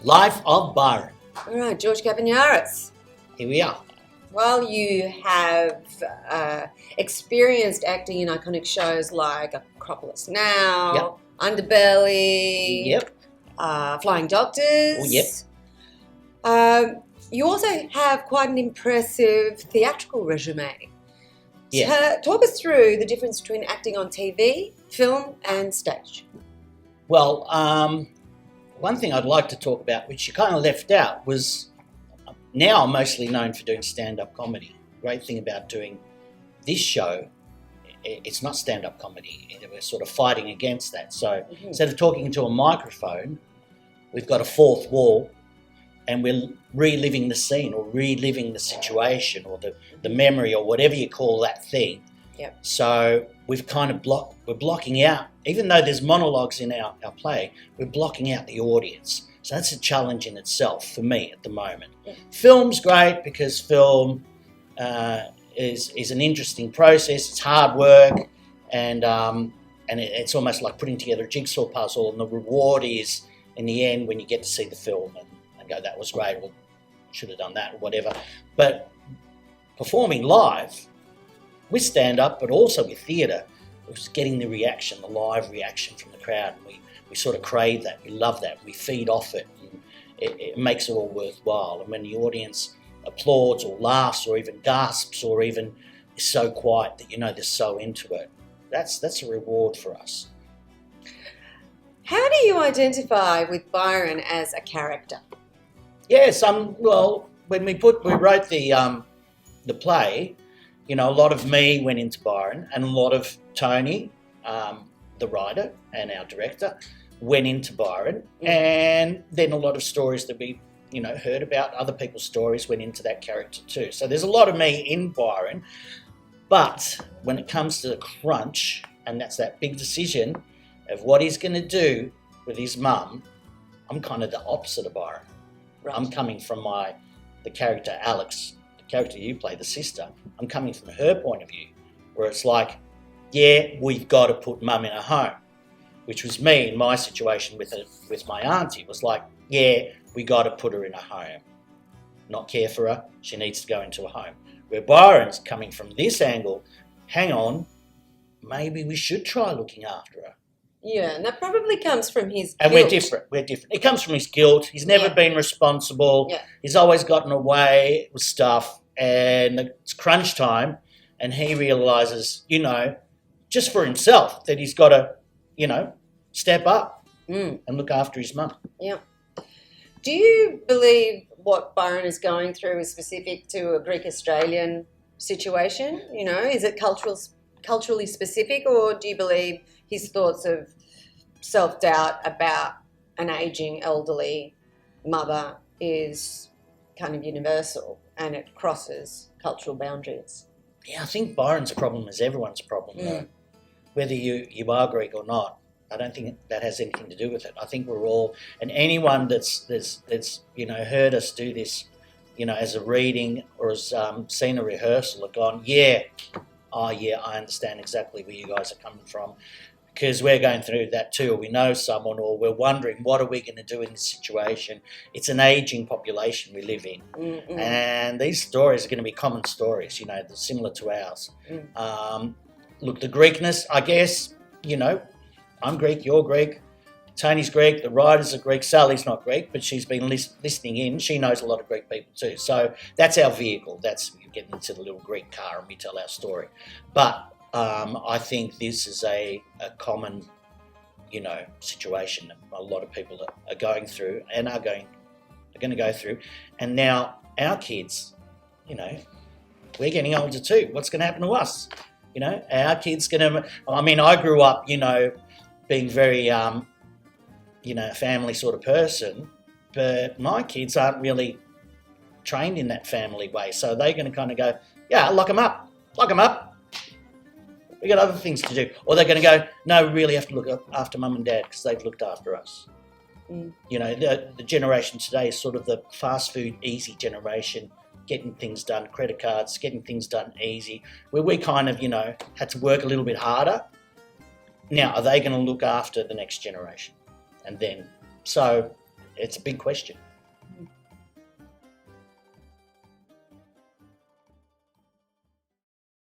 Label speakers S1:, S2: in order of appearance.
S1: Life of Byron.
S2: All right, George Kapiniaris.
S1: Here we are.
S2: Well, you have experienced acting in iconic shows like Acropolis Now,
S1: Yep.
S2: Underbelly,
S1: Yep.
S2: Flying Doctors.
S1: Oh, yep.
S2: You also have quite an impressive theatrical resume.
S1: Yeah.
S2: Talk us through the difference between acting on TV, film, and stage.
S1: Well, one thing I'd like to talk about, which you kind of left out, was now I'm mostly known for doing stand-up comedy. Great thing about doing this show, it's not stand-up comedy. We're sort of fighting against that. So instead of talking into a microphone, we've got a fourth wall and we're reliving the scene or reliving the situation or the memory or whatever you call that thing.
S2: Yep.
S1: So we've kind of we're blocking out, even though there's monologues in our play, we're blocking out the audience. So that's a challenge in itself for me at the moment.
S2: Yeah.
S1: Film's great because film is an interesting process. It's hard work, and it's almost like putting together a jigsaw puzzle. And the reward is in the end when you get to see the film and go, "That was great," or "Should have done that," or whatever. But performing live with stand-up, but also with theatre, it was getting the reaction, the live reaction from the crowd. And we sort of crave that. We love that. We feed off it. And it makes it all worthwhile. And when the audience applauds or laughs or even gasps or even is so quiet that you know they're so into it, that's a reward for us.
S2: How do you identify with Byron as a character?
S1: Yes, well, when we wrote the play, you know, a lot of me went into Byron, and a lot of Tony, the writer and our director, went into Byron, and then a lot of stories that we, you know, heard about other people's stories went into that character too. So there's a lot of me in Byron, but when it comes to the crunch, and that's that big decision of what he's going to do with his mum, I'm kind of the opposite of Byron.
S2: Right.
S1: I'm coming from the character Alex, the character you play, the sister. I'm coming from her point of view, where it's like, yeah, we've got to put mum in a home, which was me in my situation with my auntie. It was like, yeah, we got to put her in a home, not care for her. She needs to go into a home. Where Byron's coming from this angle, hang on, maybe we should try looking after her.
S2: Yeah, and that probably comes from his guilt.
S1: And we're different. It comes from his guilt. He's never been responsible.
S2: Yeah.
S1: He's always gotten away with stuff, and it's crunch time, and he realises, you know, just for himself, that he's got to, you know, step up and look after his mum.
S2: Yeah. Do you believe what Byron is going through is specific to a Greek-Australian situation? You know, is it culturally specific, or do you believe his thoughts of self-doubt about an ageing elderly mother is kind of universal and it crosses cultural boundaries?
S1: Yeah, I think Byron's problem is everyone's problem, though. Whether you are Greek or not, I don't think that has anything to do with it. I think we're all, and anyone that's you know, heard us do this, you know, as a reading or has seen a rehearsal, have gone, I understand exactly where you guys are coming from, because we're going through that too, or we know someone, or we're wondering, what are we going to do in this situation? It's an ageing population we live in. And these stories are going to be common stories, you know, they're similar to ours. Look, the Greekness, I guess, you know, I'm Greek, you're Greek, Tony's Greek, the writers are Greek, Sally's not Greek, but she's been listening in. She knows a lot of Greek people too. So that's our vehicle. You get into the little Greek car and we tell our story. But I think this is a common, you know, situation that a lot of people are going through and are going to go through. And now our kids, you know, we're getting older too. What's going to happen to us? You know, our kids I grew up, you know, being very, you know, family sort of person, but my kids aren't really trained in that family way. So they're going to kind of go, yeah, lock them up. We got other things to do. Or they're going to go, no, we really have to look after mum and dad because they've looked after us. You know, the generation today is sort of the fast food, easy generation, getting things done, credit cards, getting things done easy, where we kind of, you know, had to work a little bit harder. Now, are they going to look after the next generation? And then, so it's a big question.